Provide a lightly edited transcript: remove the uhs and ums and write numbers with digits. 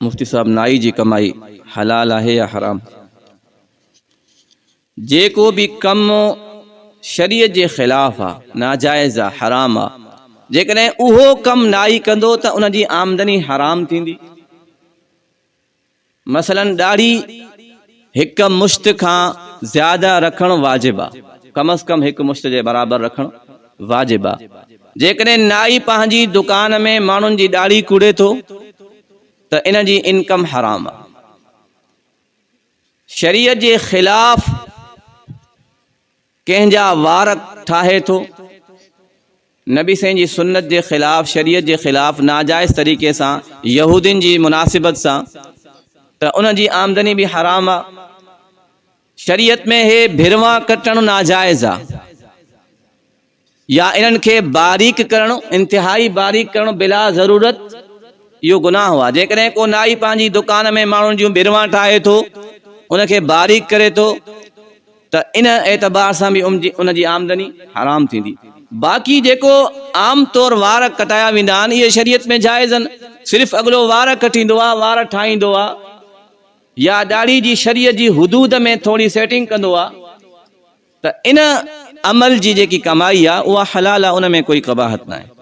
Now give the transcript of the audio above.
मुफ्ती साहब नाई जी कमाई हलाल है या हराम? जेको भी कम शरीयत के खिलाफ आ, नाजायज़ आ, हराम आ, जेकॾहिं उहो कम नाई कंदो त उन जी आमदनी हराम थींदी। मसलन दाढ़ी एक मुश्त खां ज्यादा रखण वाजिब आ, कम अज कम एक मुश्त के बराबर रखण वाजिब आ। जेकॾहिं नाई पंहिंजी दुकान में माण्हुनि जी दाढ़ी कूड़े थो त इन जी इनकम हराम आ। शरीयत के खिलाफ कंहिंजा वार ठाहे थो, नबी साईं जी सुन्नत के खिलाफ, शरीयत के खिलाफ, नाजायज़ तरीक़े से यहूदिन की मुनासिबत से, तो उन जी आमदनी भी हराम आ। शरीयत में हे भिरवा कटण नाजायज़ आ, या इन्हनि खे बारीक करण, इंतहाई बारीक करण बिला ज़रूरत, यो गुनाह हुआ। जेकॾहिं को नाई पंहिंजी दुकान में माण्हुनि जूं भिरवा ठाहे थो, उनखे बारीक करे थो, त इन एतबार से भी उन जी आमदनी हराम थींदी। बाक़ी जेको आम तौर वार कटाया वेंदा आहिनि, इहे शरीयत में जाइज़ आहिनि। सिर्फ़ अगलो वार कटींदो आहे, वार ठाहींदो आहे, या दाढ़ी जी शरीयत जी हुदूद में थोड़ी सेटिंग कंदो आहे, त इन अमल जी जेकी कमाई आहे उहा हलाल आहे, उन में कोई कबाहत न आहे।